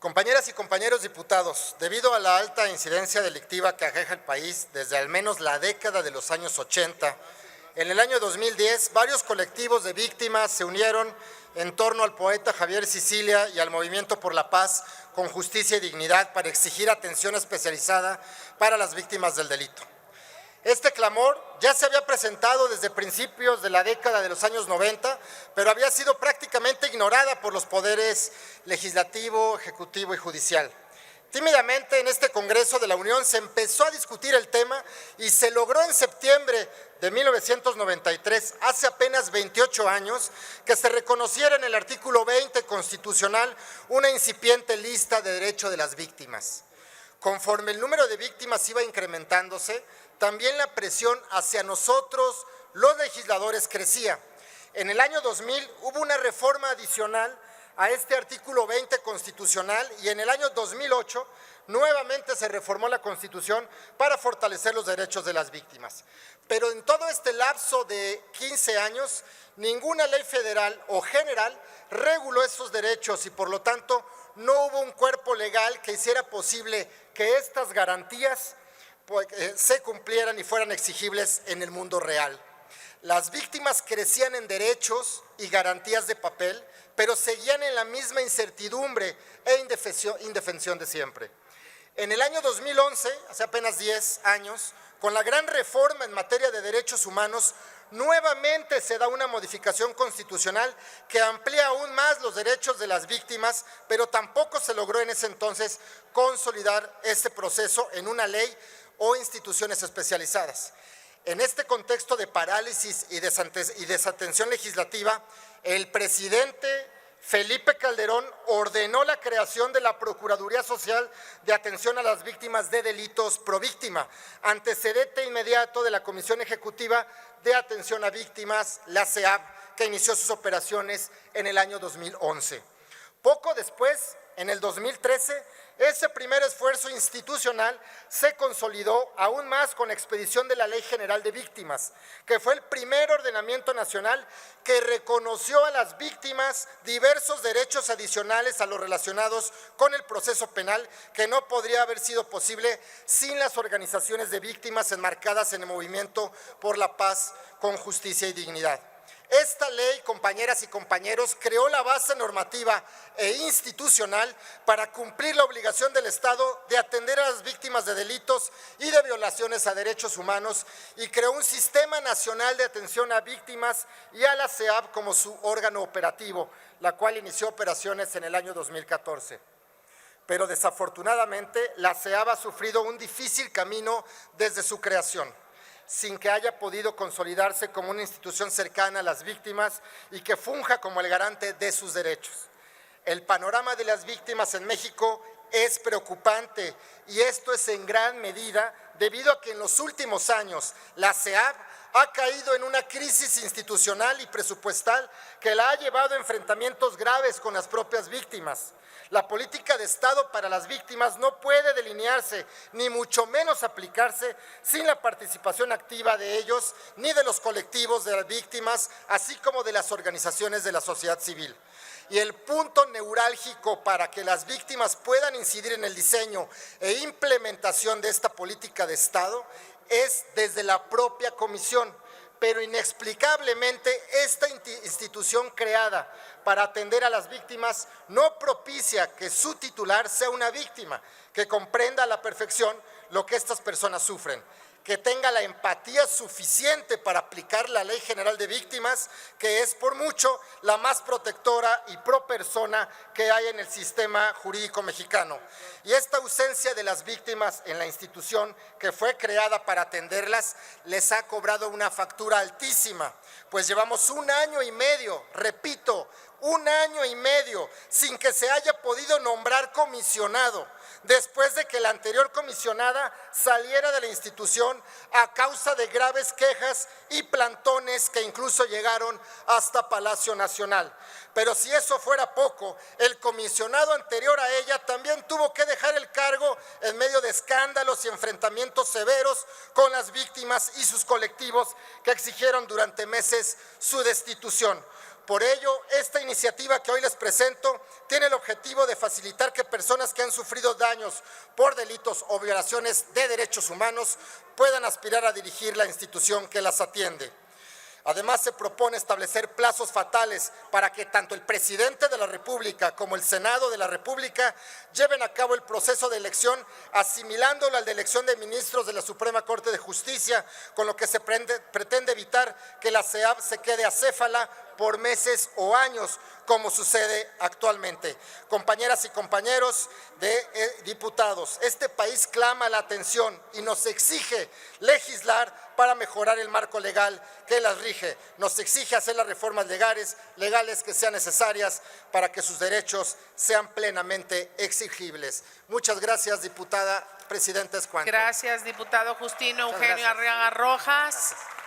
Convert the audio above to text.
Compañeras y compañeros diputados, debido a la alta incidencia delictiva que aqueja el país desde al menos la década de los años 80, en el año 2010 varios colectivos de víctimas se unieron en torno al poeta Javier Sicilia y al Movimiento por la Paz con Justicia y Dignidad para exigir atención especializada para las víctimas del delito. Este clamor ya se había presentado desde principios de la década de los años 90, pero había sido prácticamente ignorada por los poderes legislativo, ejecutivo y judicial. Tímidamente en este Congreso de la Unión se empezó a discutir el tema y se logró en septiembre de 1993, hace apenas 28 años, que se reconociera en el artículo 20 constitucional una incipiente lista de derechos de las víctimas. Conforme el número de víctimas iba incrementándose, también la presión hacia nosotros, los legisladores, crecía. En el año 2000 hubo una reforma adicional a este artículo 20 constitucional y en el año 2008 nuevamente se reformó la Constitución para fortalecer los derechos de las víctimas. Pero en todo este lapso de 15 años, ninguna ley federal o general reguló esos derechos y por lo tanto no hubo un cuerpo legal que hiciera posible que estas garantías se cumplieran y fueran exigibles en el mundo real. Las víctimas crecían en derechos y garantías de papel, pero seguían en la misma incertidumbre e indefensión de siempre. En el año 2011, hace apenas 10 años, con la gran reforma en materia de derechos humanos, nuevamente se da una modificación constitucional que amplía aún más los derechos de las víctimas, pero tampoco se logró en ese entonces consolidar este proceso en una ley o instituciones especializadas. En este contexto de parálisis y desatención legislativa, el presidente Felipe Calderón ordenó la creación de la Procuraduría Social de Atención a las Víctimas de Delitos Províctima, antecedente inmediato de la Comisión Ejecutiva de Atención a Víctimas, la CEAV, que inició sus operaciones en el año 2011. Poco después, en el 2013, ese primer esfuerzo institucional se consolidó aún más con la expedición de la Ley General de Víctimas, que fue el primer ordenamiento nacional que reconoció a las víctimas diversos derechos adicionales a los relacionados con el proceso penal que no podría haber sido posible sin las organizaciones de víctimas enmarcadas en el Movimiento por la Paz con Justicia y Dignidad. Esta ley, compañeras y compañeros, creó la base normativa e institucional para cumplir la obligación del Estado de atender a las víctimas de delitos y de violaciones a derechos humanos y creó un Sistema Nacional de Atención a Víctimas y a la CEAV como su órgano operativo, la cual inició operaciones en el año 2014. Pero desafortunadamente la CEAV ha sufrido un difícil camino desde su creación, sin que haya podido consolidarse como una institución cercana a las víctimas y que funja como el garante de sus derechos. El panorama de las víctimas en México es preocupante y esto es en gran medida debido a que en los últimos años la CEAV ha caído en una crisis institucional y presupuestal que la ha llevado a enfrentamientos graves con las propias víctimas. La política de Estado para las víctimas no puede delinearse, ni mucho menos aplicarse, sin la participación activa de ellos, ni de los colectivos de las víctimas, así como de las organizaciones de la sociedad civil. Y el punto neurálgico para que las víctimas puedan incidir en el diseño e implementación de esta política de Estado es desde la propia comisión, pero inexplicablemente esta institución creada para atender a las víctimas no propicia que su titular sea una víctima, que comprenda a la perfección lo que estas personas sufren, que tenga la empatía suficiente para aplicar la Ley General de Víctimas, que es por mucho la más protectora y pro persona que hay en el sistema jurídico mexicano. Y esta ausencia de las víctimas en la institución que fue creada para atenderlas les ha cobrado una factura altísima, pues llevamos 1 año y medio, repito, 1 año y medio sin que se haya podido nombrar comisionado, después de que la anterior comisionada saliera de la institución a causa de graves quejas y plantones que incluso llegaron hasta Palacio Nacional. Pero si eso fuera poco, el comisionado anterior a ella también tuvo que dejar el cargo en medio de escándalos y enfrentamientos severos con las víctimas y sus colectivos que exigieron durante meses su destitución. Por ello, esta iniciativa que hoy les presento tiene el objetivo de facilitar que personas que han sufrido daños por delitos o violaciones de derechos humanos puedan aspirar a dirigir la institución que las atiende. Además, se propone establecer plazos fatales para que tanto el presidente de la República como el Senado de la República lleven a cabo el proceso de elección, asimilándolo al de elección de ministros de la Suprema Corte de Justicia, con lo que se pretende evitar que la SEAP se quede acéfala por meses o años, como sucede actualmente. Compañeras y compañeros de diputados, este país clama la atención y nos exige legislar para mejorar el marco legal que las rige. Nos exige hacer las reformas legales que sean necesarias para que sus derechos sean plenamente exigibles. Muchas gracias, diputada presidenta Escuanto. Gracias, diputado Justino Eugenio Arriaga Rojas. Gracias.